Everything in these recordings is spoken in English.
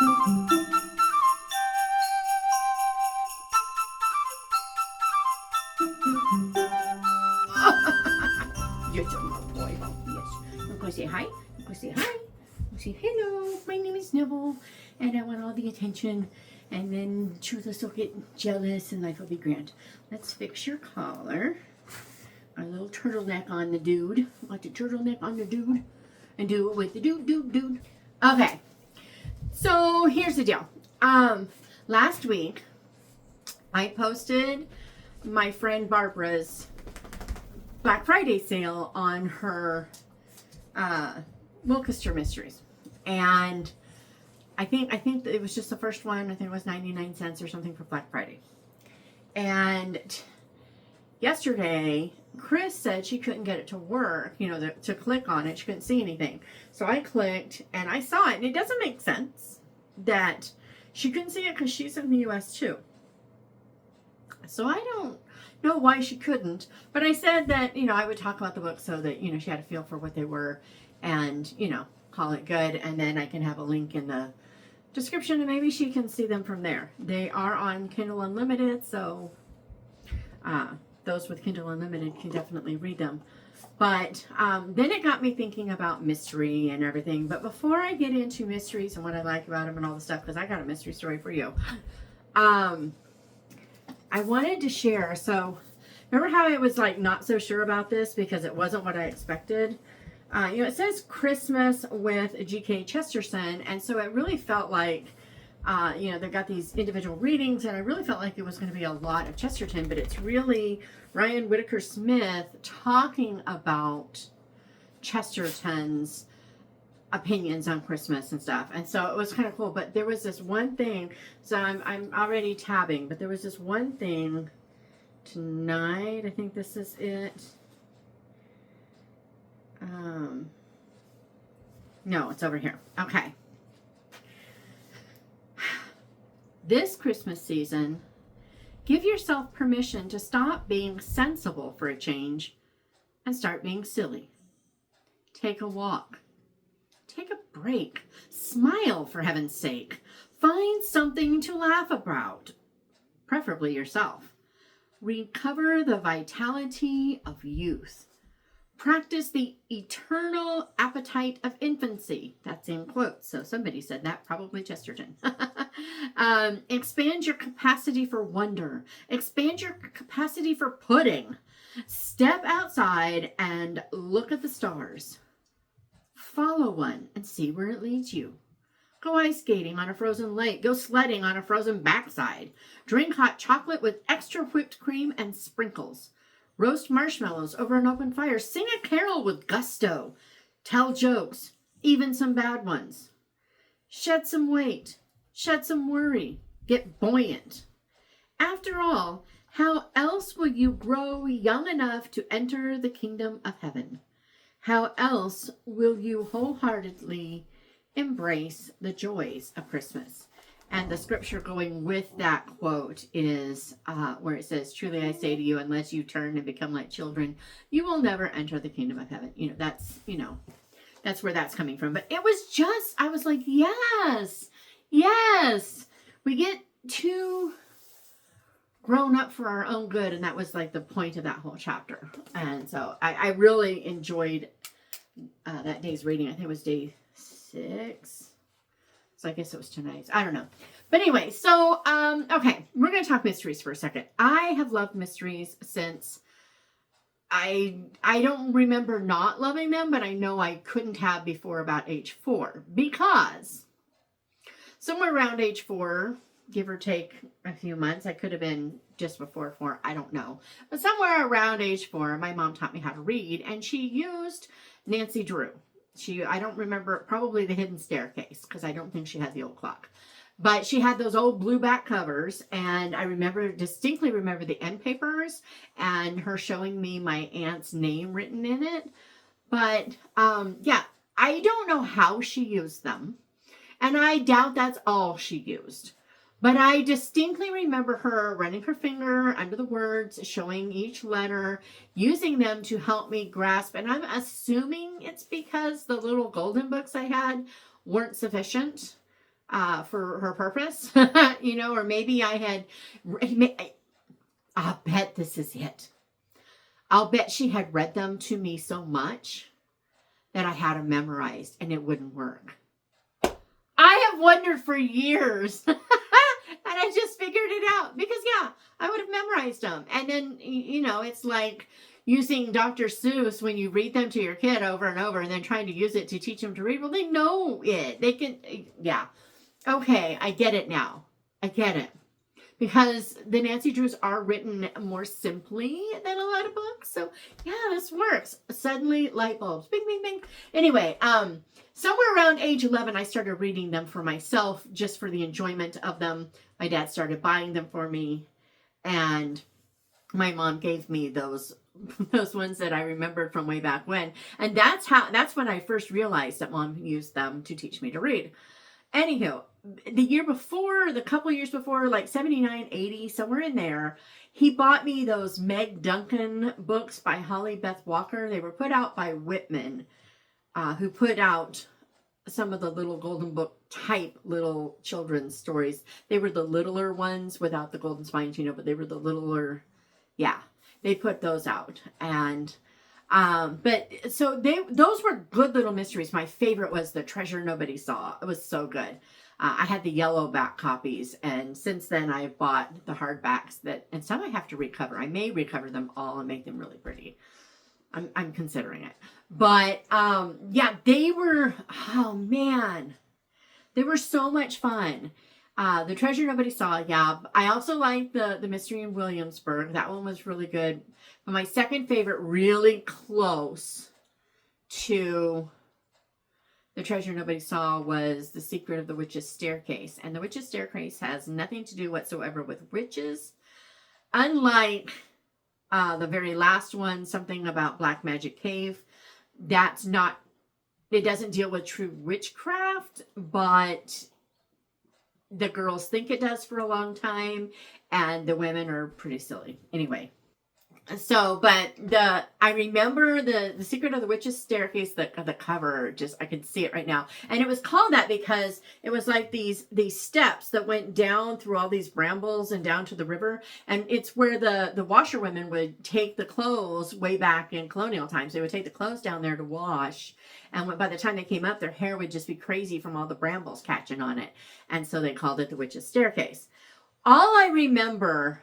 You're a little boy. Yes. I'm going to say hi. I'm going to say hi. I'm say hello. My name is Neville, and I want all the attention. And then Truthless will get jealous, and life will be grand. Let's fix your collar. A little turtleneck on the dude. Want the turtleneck on the dude? And do it with the dude. Okay. So here's the deal. Last week I posted my friend Barbara's Black Friday sale on her Wilkester Mysteries, and I think that it was just the first one. I think it was 99 cents or something for Black Friday. And yesterday, Chris said she couldn't get it to work, to click on it. She couldn't see anything. So I clicked and I saw it, and it doesn't make sense that she couldn't see it because she's in the US too. So I don't know why she couldn't, but I said that, I would talk about the book so that, she had a feel for what they were and, call it good. And then I can have a link in the description and maybe she can see them from there. They are on Kindle Unlimited, so those with Kindle Unlimited can definitely read them. But then it got me thinking about mystery and everything. But before I get into mysteries and what I like about them and all the stuff, because I got a mystery story for you, I wanted to share. So remember how I was like not so sure about this because it wasn't what I expected? It says Christmas with G.K. Chesterton, and so it really felt like, they've got these individual readings, and I really felt like it was going to be a lot of Chesterton, but it's really Ryan Whitaker Smith talking about Chesterton's opinions on Christmas and stuff, and so it was kind of cool. But there was this one thing, so I'm already tabbing, but there was this one thing tonight. I think this is it. No, it's over here. Okay. This Christmas season, give yourself permission to stop being sensible for a change and start being silly. Take a walk. Take a break. Smile, for heaven's sake. Find something to laugh about, preferably yourself. Recover the vitality of youth. Practice the eternal appetite of infancy. That's in quotes, so somebody said that, probably Chesterton. Expand your capacity for wonder. Expand your capacity for pudding. Step outside and look at the stars. Follow one and see where it leads you. Go ice skating on a frozen lake. Go sledding on a frozen backside. Drink hot chocolate with extra whipped cream and sprinkles. Roast marshmallows over an open fire. Sing a carol with gusto. Tell jokes, even some bad ones. Shed some weight. Shed some worry. Get buoyant. After all, how else will you grow young enough to enter the kingdom of heaven? How else will you wholeheartedly embrace the joys of Christmas? And the scripture going with that quote is where it says, truly I say to you, unless you turn and become like children, you will never enter the kingdom of heaven. That's where that's coming from. But it was just, I was like, yes. We get too grown up for our own good. And that was like the point of that whole chapter. And so I really enjoyed that day's reading. I think it was day 6. So I guess it was tonight's. I don't know. But anyway, so, okay. We're going to talk mysteries for a second. I have loved mysteries since I don't remember not loving them, but I know I couldn't have before about age 4. Because somewhere around age 4, give or take a few months, I could have been just before 4, I don't know. But somewhere around age 4, my mom taught me how to read, and she used Nancy Drew. I don't remember, probably The Hidden Staircase, because I don't think she had the old clock. But she had those old blue back covers, and I distinctly remember the end papers and her showing me my aunt's name written in it. But, yeah, I don't know how she used them, and I doubt that's all she used. But I distinctly remember her running her finger under the words, showing each letter, using them to help me grasp. And I'm assuming it's because the little golden books I had weren't sufficient. for her purpose, you know, or maybe I'll bet this is it. I'll bet she had read them to me so much that I had them memorized and it wouldn't work. I have wondered for years and I just figured it out because, yeah, I would have memorized them. And then, you know, it's like using Dr. Seuss when you read them to your kid over and over and then trying to use it to teach them to read. Well, they know it. They can, yeah. Okay, I get it now. I get it. Because the Nancy Drews are written more simply than a lot of books. So, yeah, this works. Suddenly, light bulbs. Bing, bing, bing. Anyway, somewhere around age 11, I started reading them for myself just for the enjoyment of them. My dad started buying them for me. And my mom gave me those ones that I remembered from way back when. And that's when I first realized that Mom used them to teach me to read. Anywho, the couple years before, like 79, 80, somewhere in there, he bought me those Meg Duncan books by Holly Beth Walker. They were put out by Whitman, who put out some of the little Golden Book type little children's stories. They were the littler ones without the golden spines, you know, but they were the littler, yeah, they put those out. And but so those were good little mysteries. My favorite was The Treasure Nobody Saw. It was so good. I had the yellow back copies, and since then I've bought the hardbacks and some I have to recover. I may recover them all and make them really pretty. I'm considering it. But yeah, they were, oh man, they were so much fun. The Treasure Nobody Saw, yeah. I also liked the Mystery in Williamsburg. That one was really good. But my second favorite, really close to The Treasure Nobody Saw, was The Secret of the Witch's Staircase. And The Witch's Staircase has nothing to do whatsoever with witches. Unlike the very last one, something about Black Magic Cave. It doesn't deal with true witchcraft, but the girls think it does for a long time, and the women are pretty silly. Anyway, so, but I remember the Secret of the Witch's Staircase, the cover, just, I can see it right now. And it was called that because it was like these steps that went down through all these brambles and down to the river. And it's where the washerwomen would take the clothes way back in colonial times. They would take the clothes down there to wash. And by the time they came up, their hair would just be crazy from all the brambles catching on it. And so they called it the Witch's Staircase. All I remember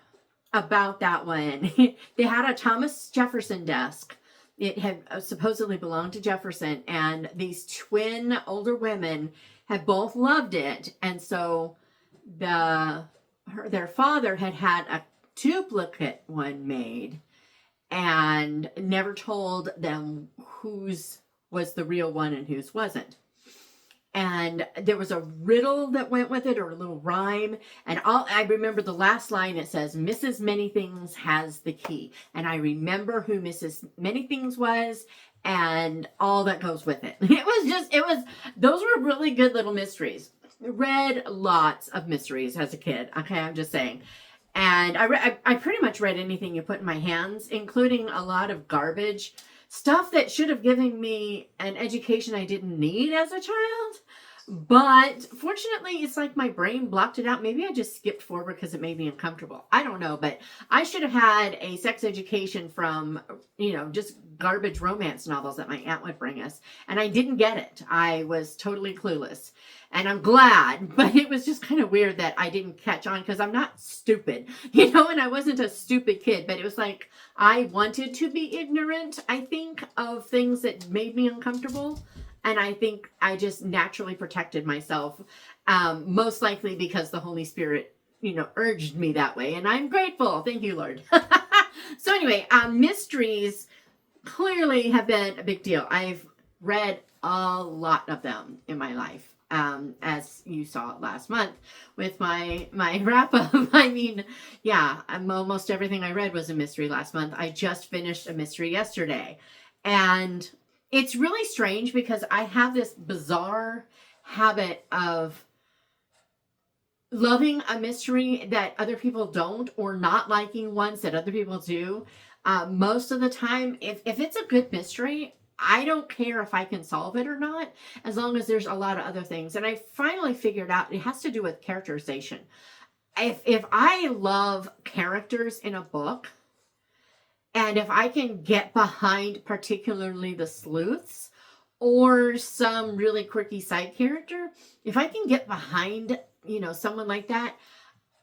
about that one, they had a Thomas Jefferson desk. It had supposedly belonged to Jefferson, and these twin older women had both loved it. And so their father had a duplicate one made and never told them whose was the real one and whose wasn't. And there was a riddle that went with it, or a little rhyme. And I remember the last line, it says, Mrs. Many Things has the key. And I remember who Mrs. Many Things was and all that goes with it. Those were really good little mysteries. Read lots of mysteries as a kid. Okay, I'm just saying. And I pretty much read anything you put in my hands, including a lot of garbage. Stuff that should have given me an education I didn't need as a child. But fortunately, it's like my brain blocked it out. Maybe I just skipped forward because it made me uncomfortable. I don't know, but I should have had a sex education from, just garbage romance novels that my aunt would bring us. And I didn't get it. I was totally clueless. And I'm glad, but it was just kind of weird that I didn't catch on because I'm not stupid, and I wasn't a stupid kid, but it was like I wanted to be ignorant, I think, of things that made me uncomfortable. And I think I just naturally protected myself, most likely because the Holy Spirit, urged me that way. And I'm grateful. Thank you, Lord. So anyway, mysteries clearly have been a big deal. I've read a lot of them in my life. As you saw last month with my wrap up. I mean, yeah, almost everything I read was a mystery last month. I just finished a mystery yesterday. And it's really strange because I have this bizarre habit of loving a mystery that other people don't, or not liking ones that other people do. Most of the time, if it's a good mystery, I don't care if I can solve it or not, as long as there's a lot of other things. And I finally figured out it has to do with characterization. If I love characters in a book, and if I can get behind particularly the sleuths or some really quirky side character, if I can get behind, someone like that,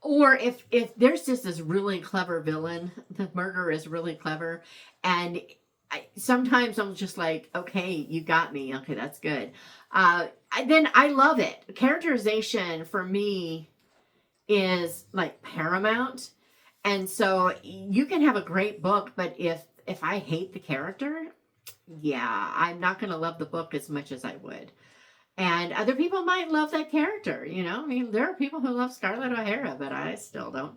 or if there's just this really clever villain, the murderer is really clever, and sometimes I'm just like, okay, you got me. Okay, that's good. Then I love it. Characterization for me is like paramount. And so you can have a great book, but if I hate the character, yeah, I'm not going to love the book as much as I would. And other people might love that character, I mean, there are people who love Scarlett O'Hara, but I still don't.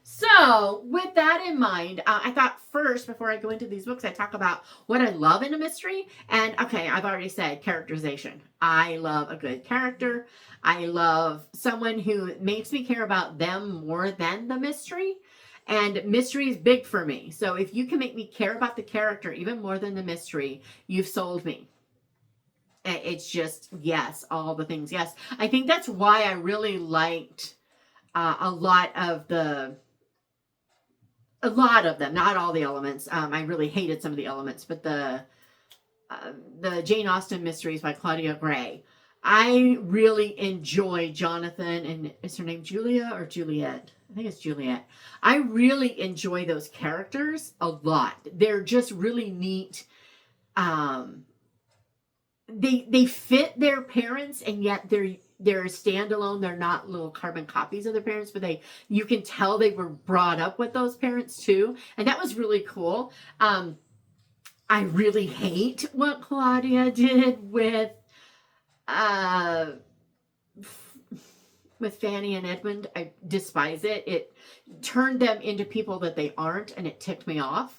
So with that in mind, I thought first, before I go into these books, I talk about what I love in a mystery. And okay, I've already said characterization. I love a good character. I love someone who makes me care about them more than the mystery. And mystery is big for me. So if you can make me care about the character even more than the mystery, you've sold me. It's just, yes, all the things. Yes. I think that's why I really liked a lot of them, not all the elements. I really hated some of the elements, but the Jane Austen mysteries by Claudia Gray. I really enjoy Jonathan, and is her name Julia or Juliet? I think it's Juliet. I really enjoy those characters a lot. They're just really neat. They fit their parents, and yet they're standalone. They're not little carbon copies of their parents, but you can tell they were brought up with those parents too, and that was really cool. I really hate what Claudia did with Fanny and Edmund. I despise it. It turned them into people that they aren't, and it ticked me off.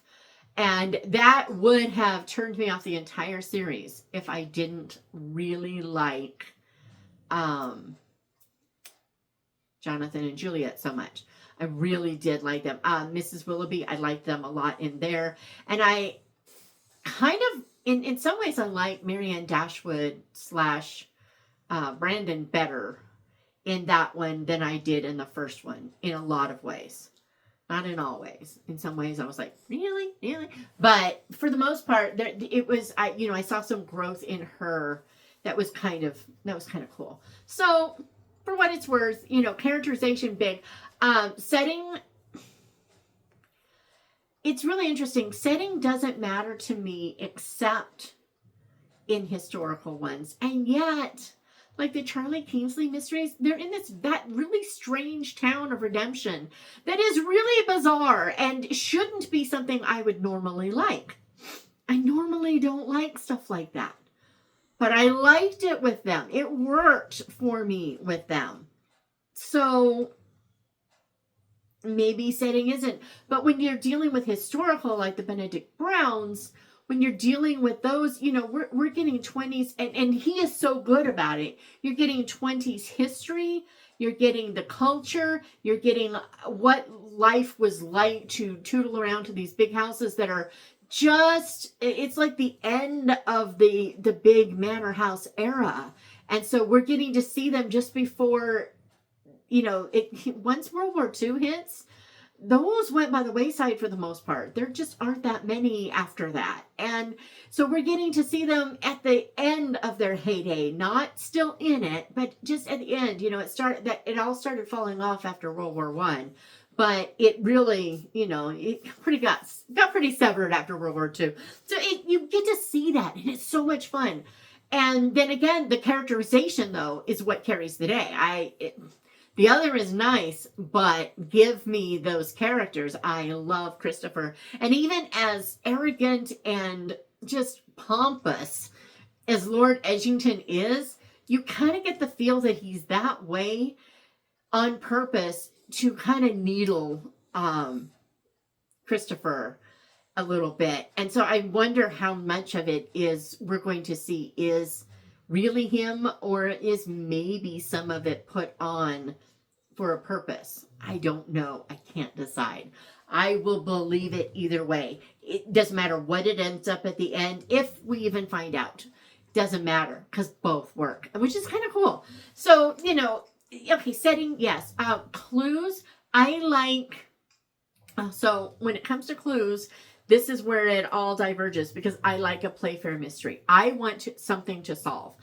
And that would have turned me off the entire series if I didn't really like Jonathan and Juliet so much. I really did like them. Mrs. Willoughby, I liked them a lot in there. And I kind of, in some ways, I like Marianne Dashwood / Brandon better in that one than I did in the first one, in a lot of ways. Not in all ways. In some ways, I was like, really? But for the most part, it was, I saw some growth in her that was kind of cool. So, for what it's worth, characterization big. Setting, it's really interesting. Setting doesn't matter to me except in historical ones. And yet, like the Charlie Kingsley mysteries, they're in that really strange town of redemption that is really bizarre and shouldn't be something I would normally like. I normally don't like stuff like that. But I liked it with them. It worked for me with them. So maybe setting isn't. But when you're dealing with historical, like the Benedict Browns, when you're dealing with those, we're getting 20s, and he is so good about it. You're getting 20s history, you're getting the culture, you're getting what life was like to tootle around to these big houses that are just, it's like the end of the big manor house era. And so we're getting to see them just before, once World War II hits, those went by the wayside for the most part. There just aren't that many after that. And so we're getting to see them at the end of their heyday, not still in it, but just at the end. It all started falling off after World War I. But it really, it got pretty severed after World War II. So you get to see that, and it's so much fun. And then again, the characterization, though, is what carries the day. The other is nice, but give me those characters. I love Christopher. And even as arrogant and just pompous as Lord Edgington is, you kind of get the feel that he's that way on purpose to kind of needle Christopher a little bit. And so I wonder how much of it we're going to see is really him, or is maybe some of it put on for a purpose. I don't know. I can't decide. I will believe it either way. It doesn't matter what it ends up at the end, if we even find out. Doesn't matter, because both work, which is kind of cool. So, okay, setting, yes. Clues, I like, so when it comes to clues, this is where it all diverges, because I like a Playfair mystery. I want something to solve.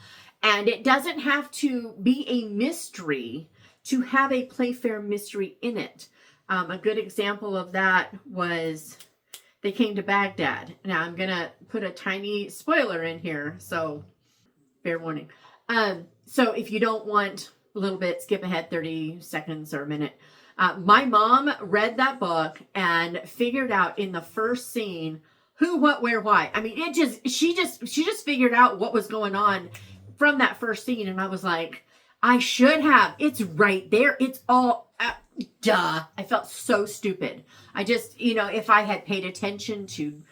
And it doesn't have to be a mystery to have a Playfair mystery in it. A good example of that was They Came to Baghdad. Now, I'm going to put a tiny spoiler in here, so fair warning. So if you don't want a little bit, skip ahead 30 seconds or a minute. My mom read that book and figured out in the first scene who, what, where, why. I mean, she just figured out what was going on from that first scene. And I was like, I should have. It's right there. It's all, duh. I felt so stupid. I just, if I had paid attention to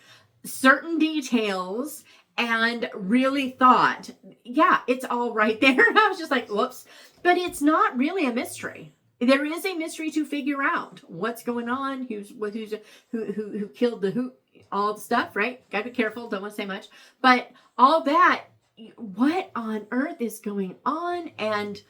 certain details and really thought, yeah, it's all right there. And I was just like, whoops. But it's not really a mystery. There is a mystery to figure out what's going on, who killed the who, all the stuff, right? Gotta be careful, don't want to say much. But all that, what on earth is going on? And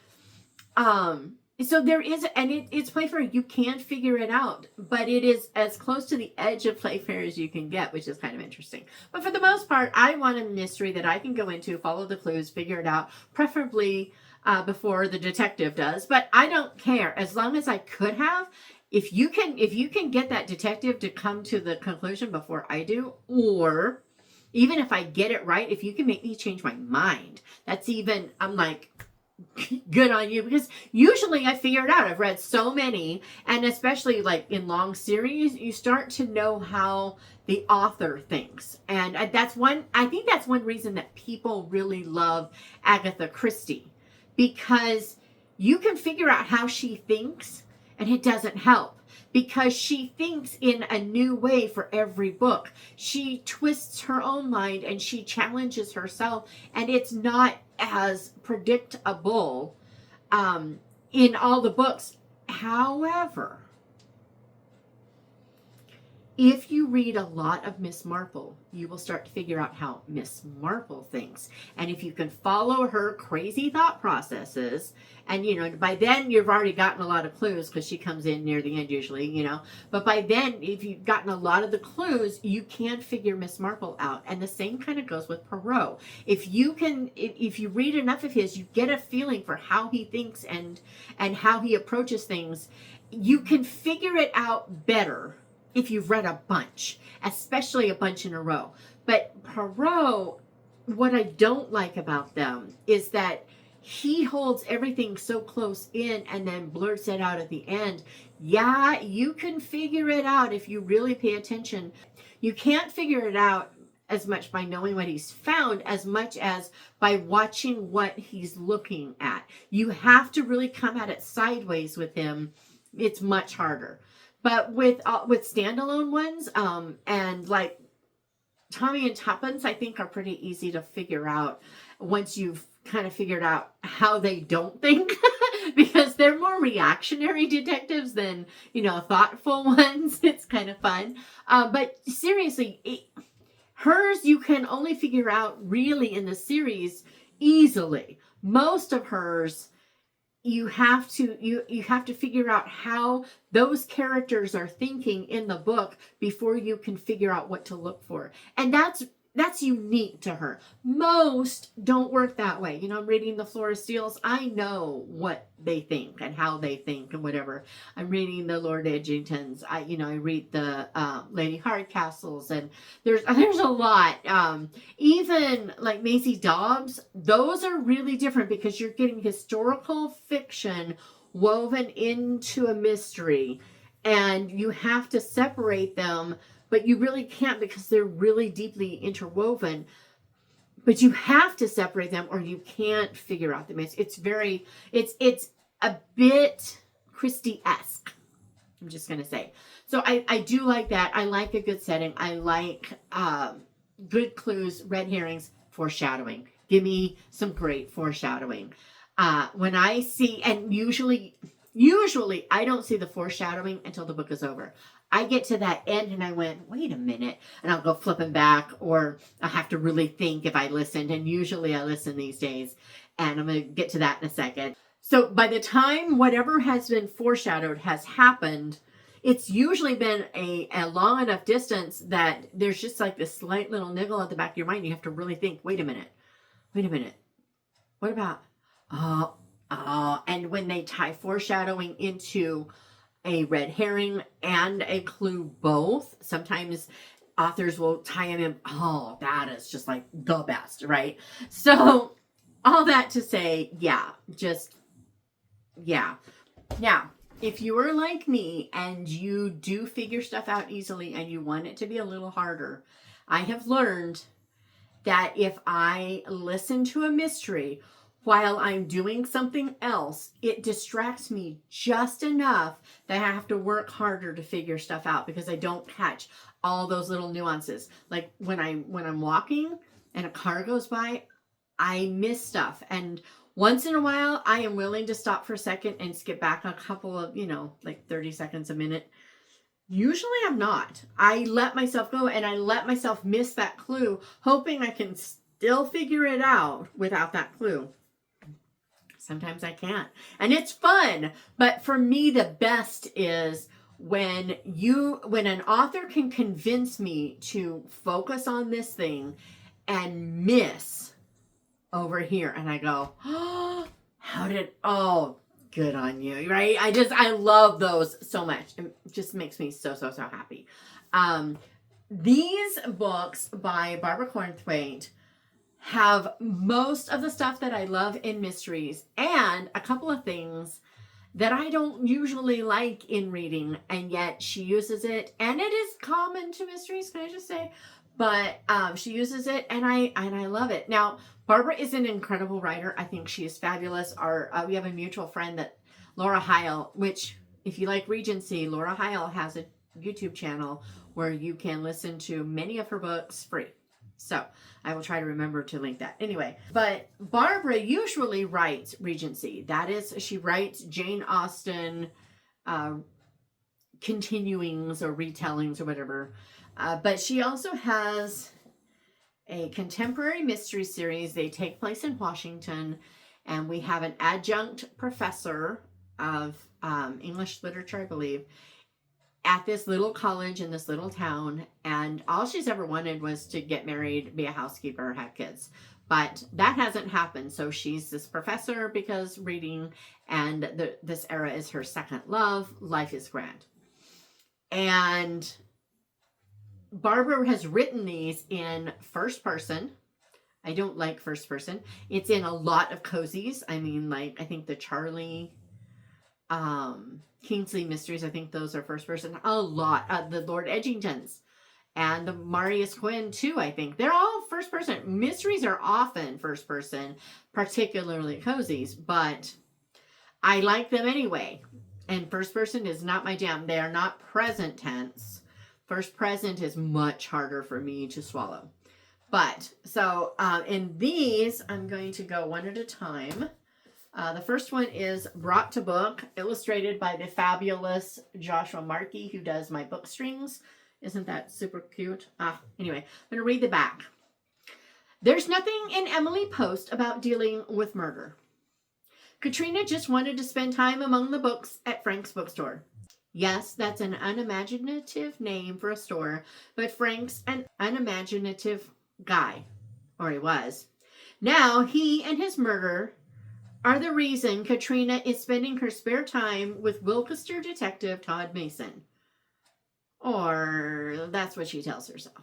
so there is, and it's Playfair. You can figure it out, but it is as close to the edge of Playfair as you can get, which is kind of interesting. But for the most part, I want a mystery that I can go into, follow the clues, figure it out, preferably before the detective does. But I don't care, as long as I could have. If you can get that detective to come to the conclusion before I do, or even if I get it right, if you can make me change my mind, that's even, I'm like, good on you, because usually I figure it out. I've read so many, and especially like in long series, you start to know how the author thinks. And I think that's one reason that people really love Agatha Christie, because you can figure out how she thinks, and it doesn't help, because she thinks in a new way for every book. She twists her own mind and she challenges herself, and it's not as predictable in all the books. However, if you read a lot of Miss Marple, you will start to figure out how Miss Marple thinks. And if you can follow her crazy thought processes, and, by then you've already gotten a lot of clues, because she comes in near the end usually, But by then, if you've gotten a lot of the clues, you can figure Miss Marple out. And the same kind of goes with Poirot. If you read enough of his, you get a feeling for how he thinks and how he approaches things. You can figure it out better if you've read a bunch, especially a bunch in a row. But Poirot, what I don't like about them is that he holds everything so close in and then blurts it out at the end. Yeah, you can figure it out if you really pay attention. You can't figure it out as much by knowing what he's found as much as by watching what he's looking at. You have to really come at it sideways with him. It's much harder. But with standalone ones, and like Tommy and Tuppence, I think are pretty easy to figure out once you've kind of figured out how they don't think, because they're more reactionary detectives than, thoughtful ones. It's kind of fun. But seriously, hers you can only figure out really in the series easily. Most of hers, you have to figure out how those characters are thinking in the book before you can figure out what to look for. And that's unique to her. Most don't work that way. I'm reading The Floor of Steels. I know what they think and how they think and whatever. I'm reading the Lord Edgingtons. I read the Lady Hardcastles, and there's a lot. Even like Maisie Dobbs, those are really different, because you're getting historical fiction woven into a mystery, and you have to separate them. But you really can't, because they're really deeply interwoven. But you have to separate them, or you can't figure out the mystery. It's a bit Christie-esque, I'm just going to say. So I do like that. I like a good setting. I like good clues, red herrings, foreshadowing. Give me some great foreshadowing. When I see, and usually I don't see the foreshadowing until the book is over. I get to that end and I went, wait a minute, and I'll go flipping back, or I have to really think if I listened, and usually I listen these days, and I'm going to get to that in a second. So by the time whatever has been foreshadowed has happened, it's usually been a long enough distance that there's just like this slight little niggle at the back of your mind. You have to really think, wait a minute, what about, and when they tie foreshadowing into a red herring and a clue both, sometimes authors will tie them in. Oh, that is just like the best, right? So all that to say, yeah. Now, if you are like me and you do figure stuff out easily and you want it to be a little harder, I have learned that if I listen to a mystery while I'm doing something else, it distracts me just enough that I have to work harder to figure stuff out, because I don't catch all those little nuances. Like when I'm walking and a car goes by, I miss stuff. And once in a while, I am willing to stop for a second and skip back a couple of, like 30 seconds, a minute. Usually I'm not. I let myself go and I let myself miss that clue, hoping I can still figure it out without that clue. Sometimes I can't. And it's fun. But for me, the best is when an author can convince me to focus on this thing and miss over here. And I go, oh, good on you, right? I love those so much. It just makes me so happy. These books by Barbara Cornthwaite have most of the stuff that I love in mysteries, and a couple of things that I don't usually like in reading, and yet she uses it, and it is common to mysteries, can I just say? But she uses it, and I love it. Now, Barbara is an incredible writer. I think she is fabulous. We have a mutual friend, that Laura Heil, which, if you like Regency, Laura Heil has a YouTube channel where you can listen to many of her books free. So I will try to remember to link that. Anyway, but Barbara usually writes Regency. That is, she writes Jane Austen continuings or retellings or whatever. But she also has a contemporary mystery series. They take place in Washington, and we have an adjunct professor of English literature, I believe, at this little college in this little town, and all she's ever wanted was to get married, be a housekeeper, have kids. But that hasn't happened, so she's this professor because reading, and this era is her second love. Life is grand. And Barbara has written these in first person. I don't like first person. It's in a lot of cozies. I mean, like, I think the Charlie Kingsley mysteries, I think those are first person. A lot. The Lord Edgingtons and the Marius Quinn too, I think. They're all first person. Mysteries are often first person, particularly cozies, but I like them anyway. And first person is not my jam. They are not present tense. First present is much harder for me to swallow. But, so in these, I'm going to go one at a time. The first one is Brought to Book, illustrated by the fabulous Joshua Markey, who does my book strings. Isn't that super cute? Anyway, I'm going to read the back. There's nothing in Emily Post about dealing with murder. Katrina just wanted to spend time among the books at Frank's bookstore. Yes, that's an unimaginative name for a store, but Frank's an unimaginative guy, or he was. Now, he and his murder are the reason Katrina is spending her spare time with Wilkester detective Todd Mason. Or that's what she tells herself.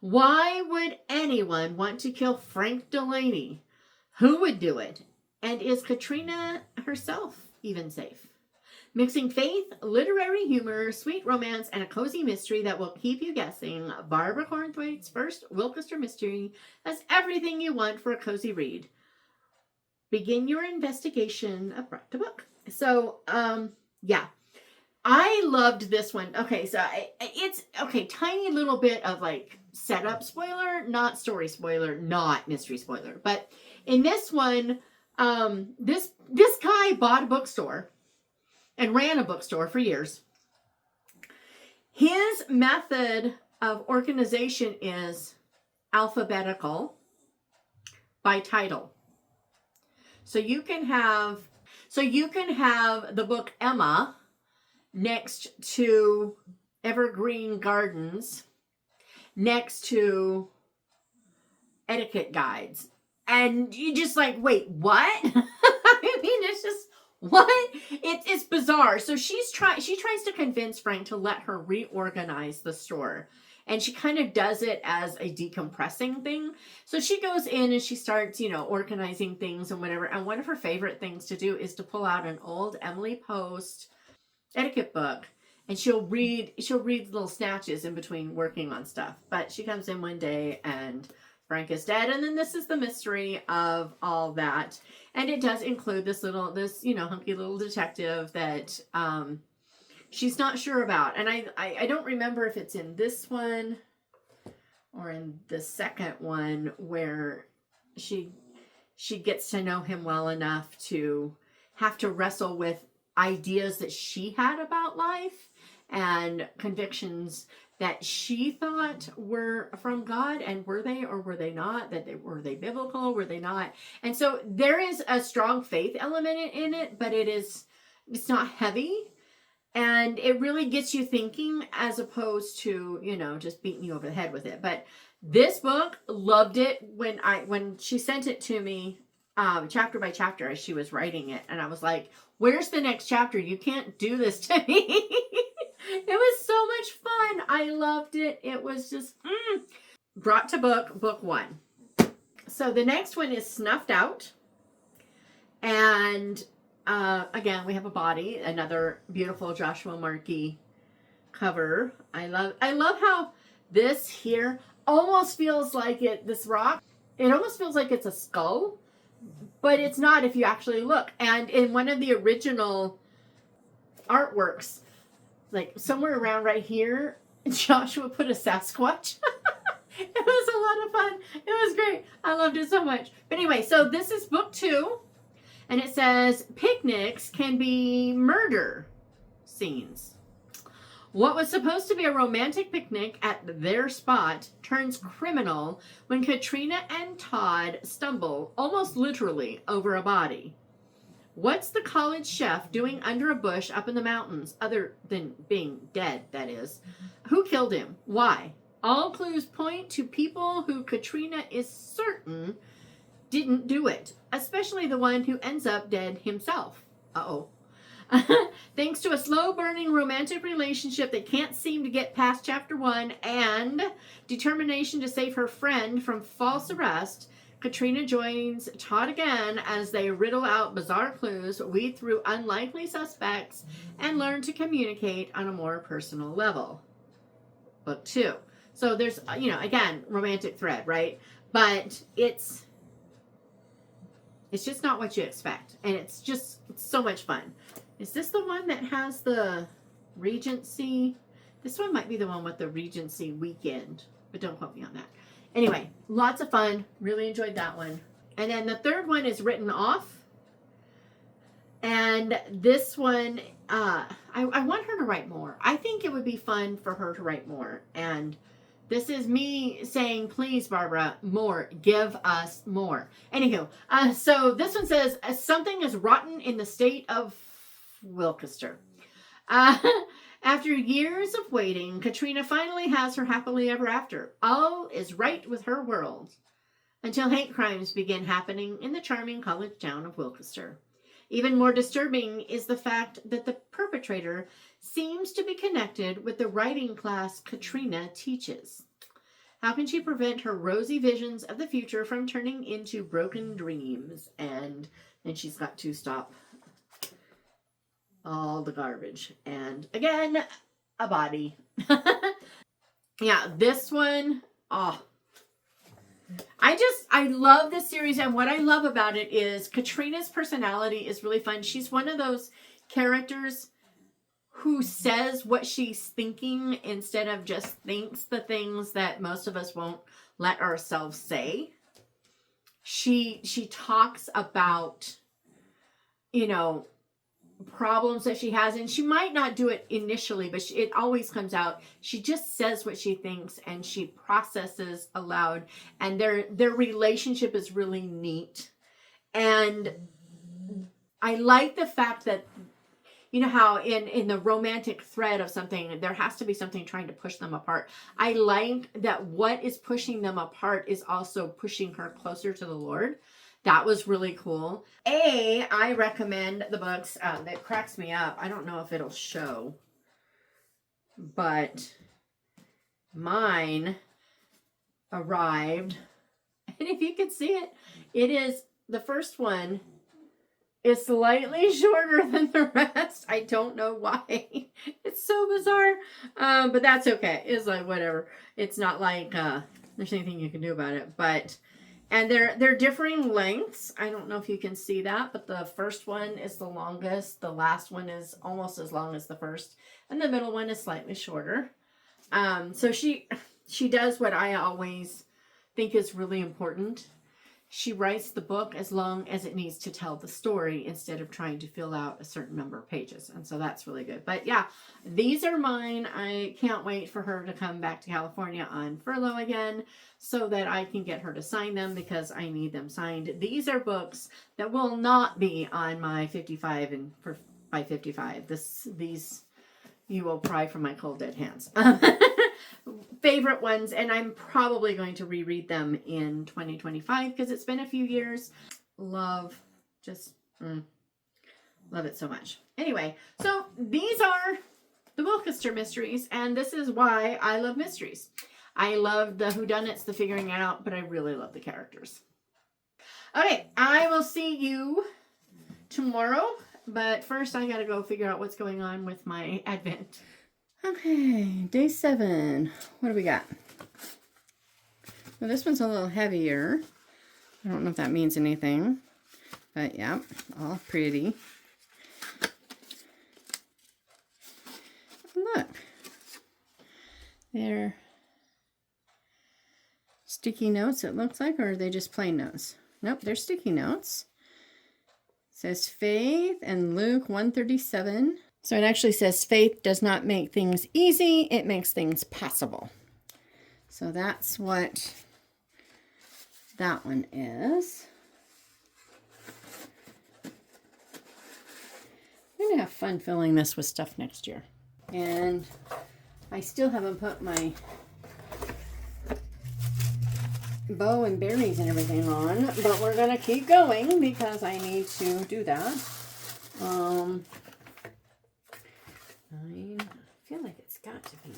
Why would anyone want to kill Frank Delaney? Who would do it? And is Katrina herself even safe? Mixing faith, literary humor, sweet romance, and a cozy mystery that will keep you guessing, Barbara Cornthwaite's first Wilkester mystery has everything you want for a cozy read. Begin your investigation of Brought to Book. So, yeah. I loved this one. Okay, so it's, tiny little bit of like setup spoiler, not story spoiler, not mystery spoiler. But in this one, this guy bought a bookstore and ran a bookstore for years. His method of organization is alphabetical by title. So you can have the book Emma next to Evergreen Gardens, next to etiquette guides. And you just like, wait, what? I mean, it's just, what? It's bizarre. So she tries to convince Frank to let her reorganize the store. And she kind of does it as a decompressing thing. So she goes in and she starts, organizing things and whatever. And one of her favorite things to do is to pull out an old Emily Post etiquette book. And she'll read little snatches in between working on stuff. But she comes in one day and Frank is dead. And then this is the mystery of all that. And it does include this hunky little detective that she's not sure about. And I don't remember if it's in this one or in the second one where she gets to know him well enough to have to wrestle with ideas that she had about life and convictions that she thought were from God, and were they or were they not? Were they biblical? Were they not? And so there is a strong faith element in it, but it's not heavy, and it really gets you thinking as opposed to just beating you over the head with it. But this book, loved it when she sent it to me, chapter by chapter as she was writing it, and I was like, where's the next chapter? You can't do this to me. It was so much fun. I loved it. It was just brought to book one. So the next one is Snuffed Out. And again, we have a body, another beautiful Joshua Markey cover. I love how this here almost feels like this rock. It almost feels like it's a skull, but it's not if you actually look. And in one of the original artworks, like somewhere around right here, Joshua put a Sasquatch. It was a lot of fun. It was great. I loved it so much. But anyway, so this is book 2. And it says, picnics can be murder scenes. What was supposed to be a romantic picnic at their spot turns criminal when Katrina and Todd stumble, almost literally, over a body. What's the college chef doing under a bush up in the mountains, other than being dead, that is? Who killed him? Why? All clues point to people who Katrina is certain didn't do it, especially the one who ends up dead himself. Uh-oh. Thanks to a slow-burning romantic relationship that can't seem to get past chapter 1 and determination to save her friend from false arrest, Katrina joins Todd again as they riddle out bizarre clues, weed through unlikely suspects, and learn to communicate on a more personal level. Book 2. So there's, again, romantic thread, right? But it's just not what you expect. And it's so much fun. Is this the one that has the Regency? This one might be the one with the Regency weekend, but don't quote me on that. Anyway, lots of fun. Really enjoyed that one. And then the third one is Written Off. And this one, I want her to write more. I think it would be fun for her to write more. And this is me saying, please, Barbara, more. Give us more. Anywho, so this one says, something is rotten in the state of Wilkester. After years of waiting, Katrina finally has her happily ever after. All is right with her world. Until hate crimes begin happening in the charming college town of Wilkester. Even more disturbing is the fact that the perpetrator seems to be connected with the writing class Katrina teaches. How can she prevent her rosy visions of the future from turning into broken dreams? And then she's got to stop all the garbage. And again, a body. Yeah, this one, I love this series, and what I love about it is Katrina's personality is really fun. She's one of those characters who says what she's thinking instead of just thinks the things that most of us won't let ourselves say. She talks about, problems that she has, and she might not do it initially, but it always comes out. She just says what she thinks and she processes aloud, and their relationship is really neat. And I like the fact that, you know how in the romantic thread of something, there has to be something trying to push them apart. I like that what is pushing them apart is also pushing her closer to the Lord. That was really cool. I recommend the books that cracks me up. I don't know if it'll show, but mine arrived. And if you can see it, it is, the first one is slightly shorter than the rest. I don't know why. It's so bizarre. But that's okay. It's like, whatever. It's not like there's anything you can do about it. But, and they're differing lengths. I don't know if you can see that, but the first one is the longest. The last one is almost as long as the first. And the middle one is slightly shorter. So she does what I always think is really important. She writes the book as long as it needs to tell the story instead of trying to fill out a certain number of pages. And so that's really good. But yeah, these are mine. I can't wait for her to come back to California on furlough again so that I can get her to sign them, because I need them signed. These are books that will not be on my 55 and by 55. These you will pry from my cold dead hands. Favorite ones, and I'm probably going to reread them in 2025 because it's been a few years. Love it so much. Anyway, so these are the Wilkester mysteries, and this is why I love mysteries. I love the whodunits, the figuring it out, but I really love the characters. Okay, I will see you tomorrow, but first I gotta go figure out what's going on with my Advent. Okay, day 7. What do we got? Well, this one's a little heavier. I don't know if that means anything, but yeah, all pretty. Look, they're sticky notes, it looks like, or are they just plain notes? Nope, they're sticky notes. It says Faith and Luke 1:37. So it actually says faith does not make things easy, it makes things possible. So that's what that one is. I'm going to have fun filling this with stuff next year. And I still haven't put my bow and berries and everything on, but we're going to keep going because I need to do that. I feel like it's got to be.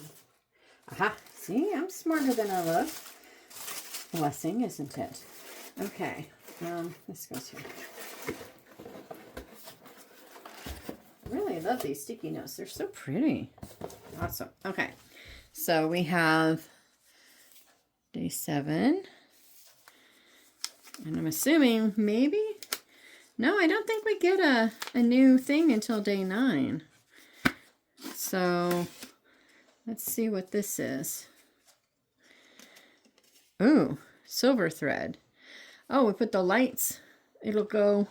Aha! See, I'm smarter than I look. Blessing, isn't it? Okay. This goes here. I really love these sticky notes. They're so pretty. Awesome. Okay. So we have day 7. And I'm assuming maybe. No, I don't think we get a new thing until day 9. So let's see what this is. Ooh, silver thread. Oh, we put the lights. It'll go.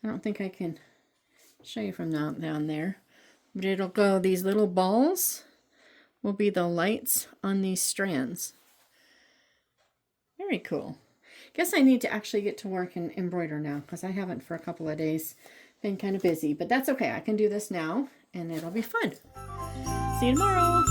I don't think I can show you from down there, but it'll go. These little balls will be the lights on these strands. Very cool. Guess I need to actually get to work and embroider now because I haven't for a couple of days. Been kind of busy, but that's okay. I can do this now and it'll be fun. See you tomorrow.